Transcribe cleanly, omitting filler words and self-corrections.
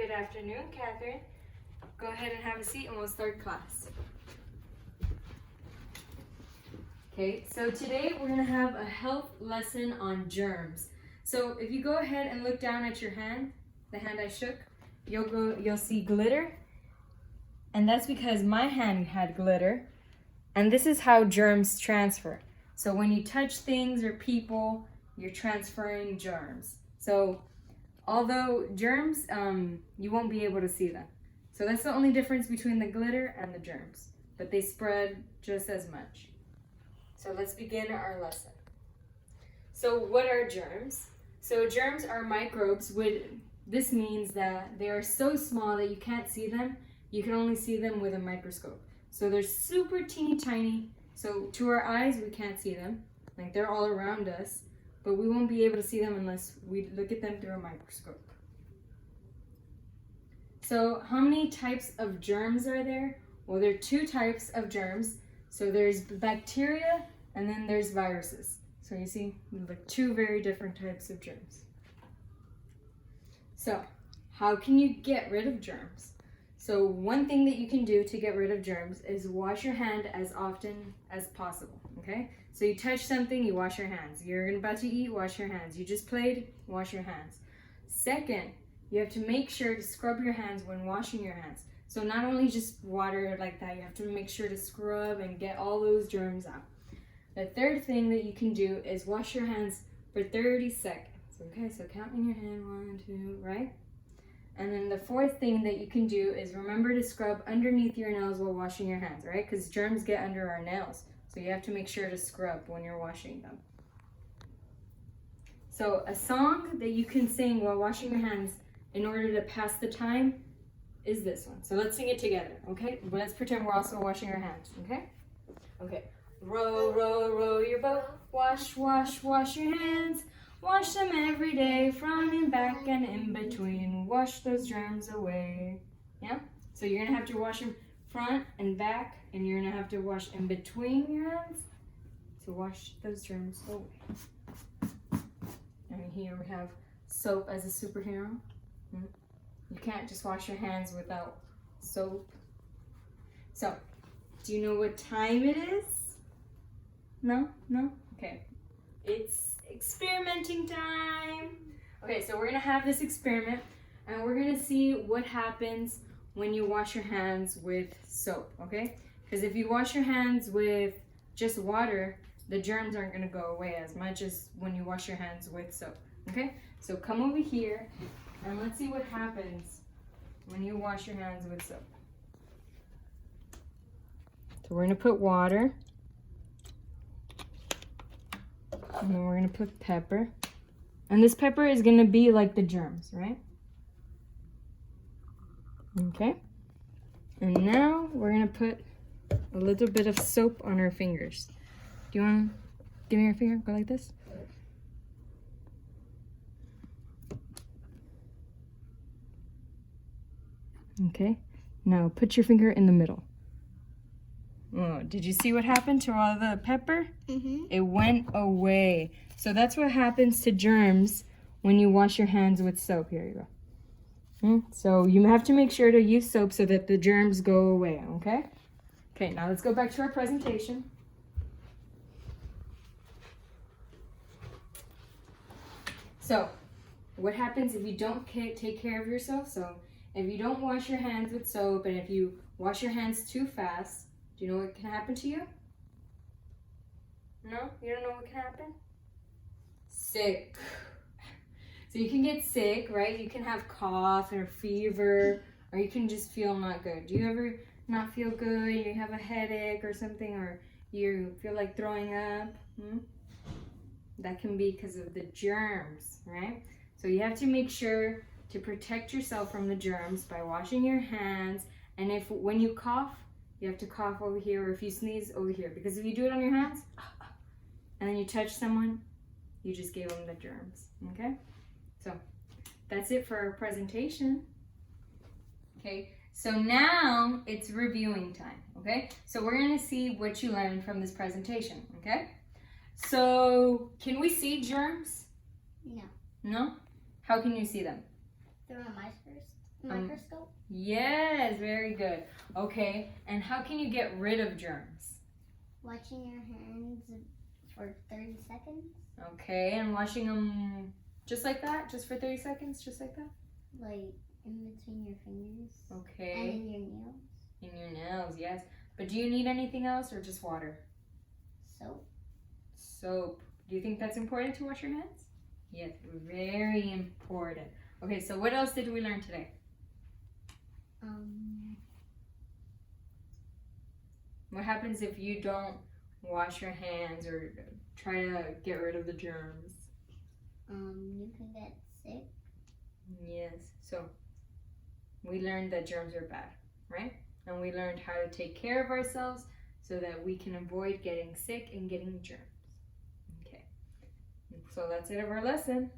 Good afternoon, Catherine. Go ahead and have a seat and we'll start class. Okay, so today we're going to have a health lesson on germs. So if you go ahead and look down at your hand, the hand I shook, you'll see glitter. And that's because my hand had glitter. And this is how germs transfer. So when you touch things or people, you're transferring germs. So although germs, you won't be able to see them. So that's the only difference between the glitter and the germs. But they spread just as much. So let's begin our lesson. So what are germs? So germs are microbes. This means that they are so small that you can't see them. You can only see them with a microscope. So they're super teeny tiny. So to our eyes, we can't see them. Like they're all around us. But we won't be able to see them unless we look at them through a microscope. So how many types of germs are there? Well, there are two types of germs. So there's bacteria and then there's viruses. So you see, like two very different types of germs. So how can you get rid of germs? So one thing that you can do to get rid of germs is wash your hand as often as possible, okay? So you touch something, you wash your hands. You're about to eat, wash your hands. You just played, wash your hands. Second, you have to make sure to scrub your hands when washing your hands. So not only just water like that, you have to make sure to scrub and get all those germs out. The third thing that you can do is wash your hands for 30 seconds. Okay, so count in your hand, 1, 2, right? And then the fourth thing that you can do is remember to scrub underneath your nails while washing your hands, right? Because germs get under our nails. So you have to make sure to scrub when you're washing them. So a song that you can sing while washing your hands in order to pass the time is this one. So let's sing it together, okay? But let's pretend we're also washing our hands, okay? Okay. Row, row, row your boat. Wash, wash, wash your hands. Wash them every day, front and back and in between. Wash those germs away. Yeah? So you're gonna have to wash them front and back, and you're gonna have to wash in between your hands to wash those germs away. And here we have soap as a superhero. You can't just wash your hands without soap. So, do you know what time it is? No? No? Okay. It's experimenting time. Okay, so we're gonna have this experiment and we're gonna see what happens when you wash your hands with soap, okay? Because if you wash your hands with just water, the germs aren't gonna go away as much as when you wash your hands with soap, okay? So come over here and let's see what happens when you wash your hands with soap. So we're gonna put water. And then we're gonna put pepper. And this pepper is gonna be like the germs, right? Okay. And now we're gonna put a little bit of soap on our fingers. Do you wanna give me your finger? Go like this. Okay. Now put your finger in the middle. Oh, did you see what happened to all the pepper? Mm-hmm. It went away. So that's what happens to germs when you wash your hands with soap. Here you go. So you have to make sure to use soap so that the germs go away, okay? Okay, now let's go back to our presentation. So, what happens if you don't take care of yourself? So, if you don't wash your hands with soap and if you wash your hands too fast, do you know what can happen to you? No? You don't know what can happen? Sick. So you can get sick, right? You can have cough or fever, or you can just feel not good. Do you ever not feel good? You have a headache or something, or you feel like throwing up? That can be because of the germs, right? So you have to make sure to protect yourself from the germs by washing your hands. And when you cough, you have to cough over here, or if you sneeze, over here. Because if you do it on your hands, and then you touch someone, you just gave them the germs, okay? So, that's it for our presentation. Okay, so now it's reviewing time, okay? So we're gonna see what you learned from this presentation, okay? So, can we see germs? No. No? How can you see them? Through my eyes first. Microscope? Yes, very good. Okay, and how can you get rid of germs? Washing your hands for 30 seconds. Okay, and washing them just like that? Just for 30 seconds? Just like that? Like in between your fingers. Okay. And in your nails. In your nails, yes. But do you need anything else or just water? Soap. Soap. Do you think that's important to wash your hands? Yes, very important. Okay, so what else did we learn today? What happens if you don't wash your hands or try to get rid of the germs? You can get sick. Yes, so we learned that germs are bad, right? And we learned how to take care of ourselves so that we can avoid getting sick and getting germs. Okay, so that's it of our lesson.